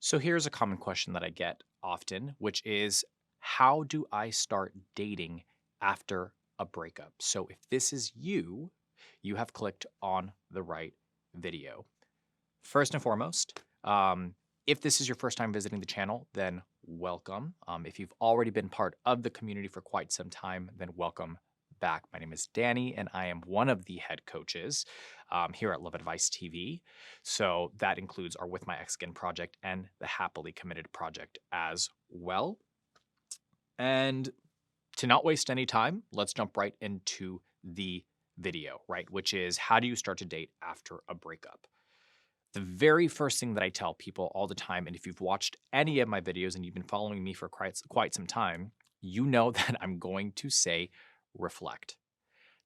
So here's a common question that I get often, which is how do I start dating after a breakup? So if this is you, you have clicked on the right video. First and foremost, if this is your first time visiting the channel, then welcome. If you've already been part of the community for quite some time, then welcome back. My name is Danny, and I am one of the head coaches here at Love Advice TV. So that includes our With My Ex Again project and the Happily Committed project as well. And to not waste any time, let's jump right into the video, right? Which is how do you start to date after a breakup? The very first thing that I tell people all the time, and if you've watched any of my videos and you've been following me for quite some time, you know that I'm going to say reflect.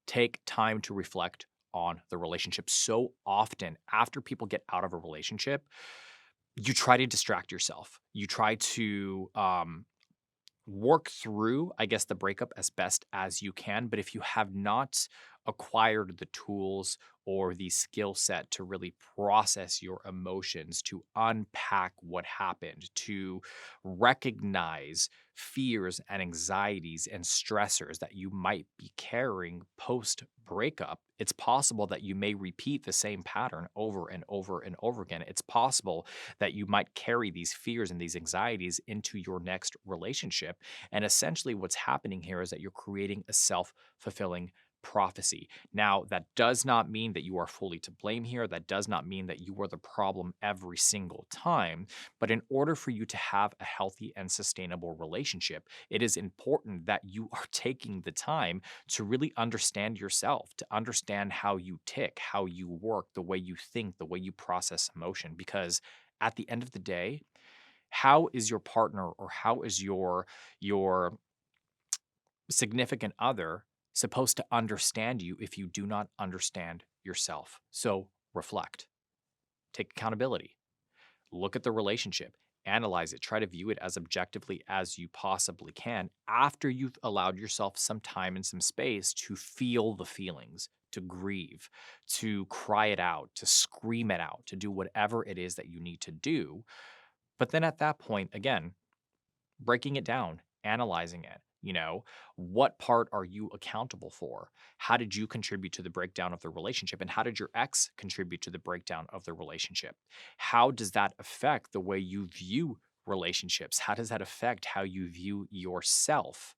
Take time to reflect on the relationship. So often, after people get out of a relationship, you try to distract yourself. You try to work through, I guess, the breakup as best as you can. But if you have not acquired the tools or the skill set to really process your emotions, to unpack what happened, to recognize fears and anxieties and stressors that you might be carrying post breakup, it's possible that you may repeat the same pattern over and over and over again. It's possible that you might carry these fears and these anxieties into your next relationship. And essentially, what's happening here is that you're creating a self fulfilling prophecy. Now, that does not mean that you are fully to blame here. That does not mean that you are the problem every single time. But in order for you to have a healthy and sustainable relationship, it is important that you are taking the time to really understand yourself, to understand how you tick, how you work, the way you think, the way you process emotion. Because at the end of the day, how is your partner or how is your significant other supposed to understand you if you do not understand yourself? So reflect, take accountability, look at the relationship, analyze it, try to view it as objectively as you possibly can after you've allowed yourself some time and some space to feel the feelings, to grieve, to cry it out, to scream it out, to do whatever it is that you need to do. But then at that point, again, breaking it down, analyzing it. What part are you accountable for? How did you contribute to the breakdown of the relationship? And how did your ex contribute to the breakdown of the relationship? How does that affect the way you view relationships? How does that affect how you view yourself?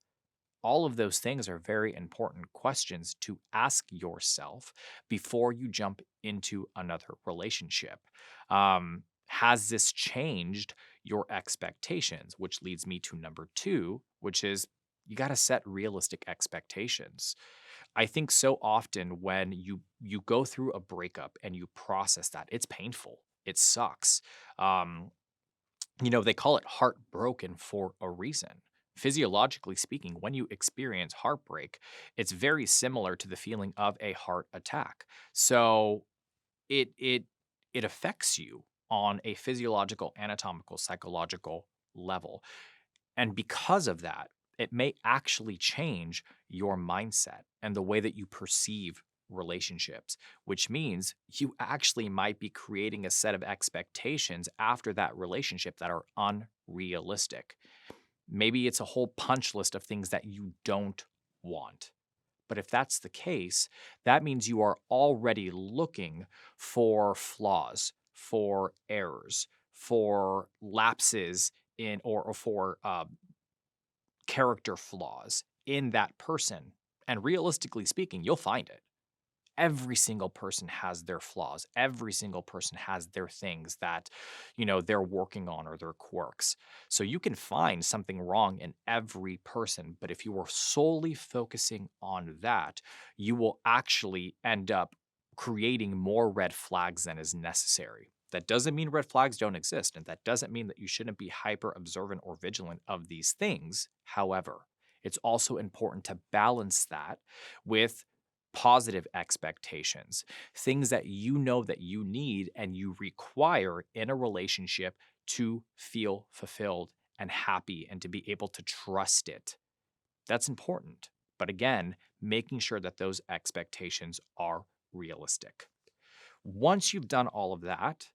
All of those things are very important questions to ask yourself before you jump into another relationship. Has this changed your expectations? Which leads me to number two, which is you got to set realistic expectations. I think so often when you go through a breakup and you process that, it's painful. It sucks. Um, they call it heartbroken for a reason. Physiologically speaking, when you experience heartbreak, it's very similar to the feeling of a heart attack. So it affects you on a physiological, anatomical, psychological level. And because of that, it may actually change your mindset and the way that you perceive relationships, which means you actually might be creating a set of expectations after that relationship that are unrealistic. Maybe it's a whole punch list of things that you don't want. But if that's the case, that means you are already looking for flaws, for errors, for lapses in or for character flaws in that person. And realistically speaking, you'll find it. Every single person has their flaws. Every single person has their things that, they're working on or their quirks. So you can find something wrong in every person. But if you are solely focusing on that, you will actually end up creating more red flags than is necessary. That doesn't mean red flags don't exist. And that doesn't mean that you shouldn't be hyper observant or vigilant of these things. However, it's also important to balance that with positive expectations, things that you know that you need and you require in a relationship to feel fulfilled and happy and to be able to trust it. That's important. But again, making sure that those expectations are realistic. Once you've done all of that,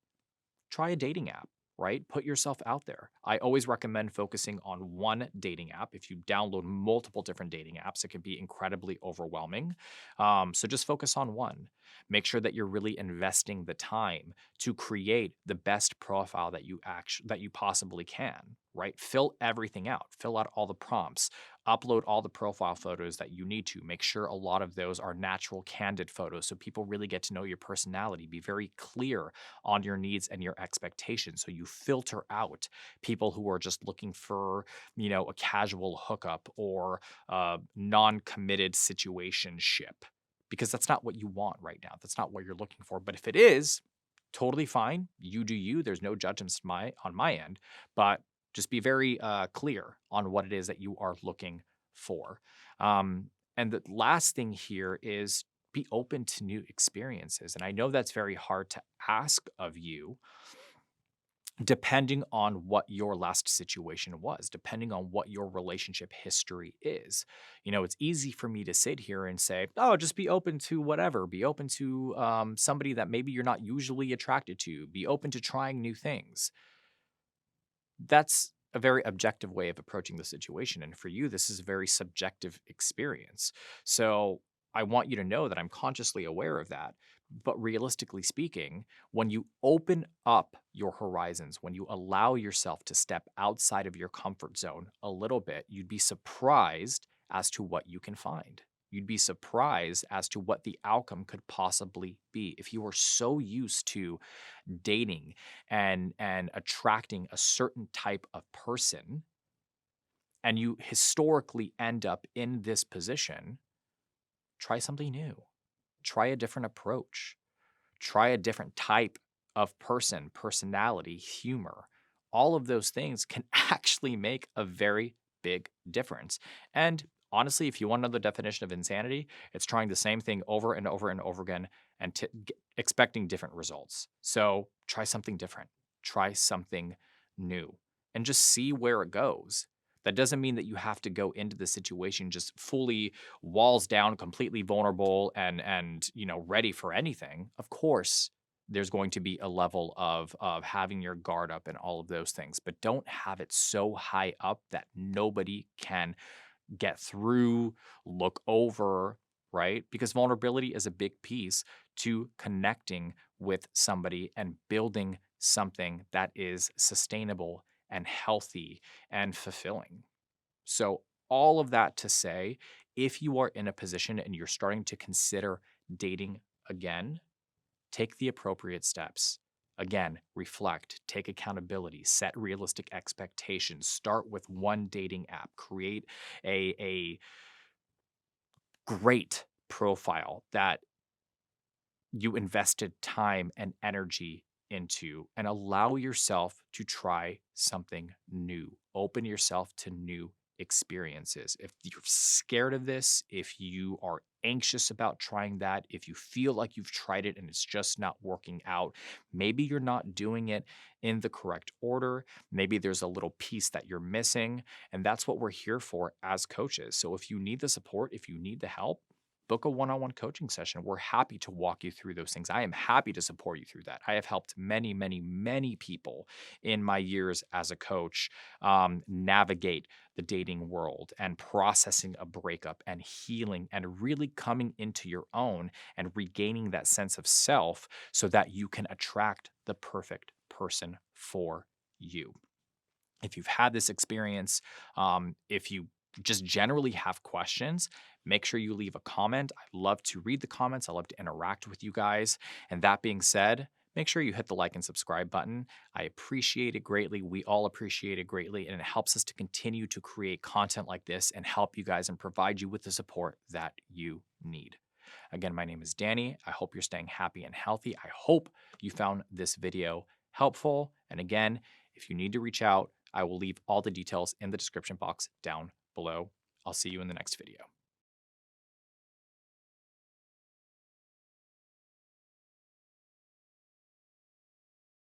try a dating app. right? Put yourself out there. I always recommend focusing on one dating app. If you download multiple different dating apps, it can be incredibly overwhelming. So just focus on one. Make sure that you're really investing the time to create the best profile that you possibly can, right? Fill everything out. Fill out all the prompts. Upload all the profile photos that you need to. Make sure a lot of those are natural, candid photos so people really get to know your personality. Be very clear on your needs and your expectations. So you filter out people who are just looking for, a casual hookup or a non-committed situationship, because that's not what you want right now. That's not what you're looking for. But if it is, totally fine. You do you. There's no judgments on my end, but just be very clear on what it is that you are looking for. And the last thing here is be open to new experiences. And I know that's very hard to ask of you, depending on what your last situation was, depending on what your relationship history is. It's easy for me to sit here and say, oh, just be open to whatever, be open to somebody that maybe you're not usually attracted to, be open to trying new things. That's a very objective way of approaching the situation. And for you, this is a very subjective experience. So I want you to know that I'm consciously aware of that. But realistically speaking, when you open up your horizons, when you allow yourself to step outside of your comfort zone a little bit, you'd be surprised as to what you can find. You'd be surprised as to what the outcome could possibly be. If you are so used to dating and attracting a certain type of person, and you historically end up in this position, try something new. Try a different approach. Try a different type of person, personality, humor. All of those things can actually make a very big difference. And honestly, if you want to know the definition of insanity, it's trying the same thing over and over and over again and expecting different results. So try something different. Try something new and just see where it goes. That doesn't mean that you have to go into the situation just fully walls down, completely vulnerable and ready for anything. Of course, there's going to be a level of having your guard up and all of those things, but don't have it so high up that nobody can get through, look over, right? Because vulnerability is a big piece to connecting with somebody and building something that is sustainable and healthy and fulfilling. So, all of that to say, if you are in a position and you're starting to consider dating again, take the appropriate steps. Again, reflect, take accountability, set realistic expectations, start with one dating app, create a great profile that you invested time and energy into, and allow yourself to try something new. Open yourself to new experiences. If you're scared of this, if you are anxious about trying that, if you feel like you've tried it and it's just not working out, maybe you're not doing it in the correct order. Maybe there's a little piece that you're missing. And that's what we're here for as coaches. So if you need the support, if you need the help, book a one-on-one coaching session. We're happy to walk you through those things. I am happy to support you through that. I have helped many, many, many people in my years as a coach navigate the dating world and processing a breakup and healing and really coming into your own and regaining that sense of self so that you can attract the perfect person for you. If you've had this experience, if you just generally have questions, make sure you leave a comment. I love to read the comments. I love to interact with you guys. And that being said, make sure you hit the like and subscribe button. I appreciate it greatly. We all appreciate it greatly. And it helps us to continue to create content like this and help you guys and provide you with the support that you need. Again, my name is Danny. I hope you're staying happy and healthy. I hope you found this video helpful. And again, if you need to reach out, I will leave all the details in the description box down below. I'll see you in the next video.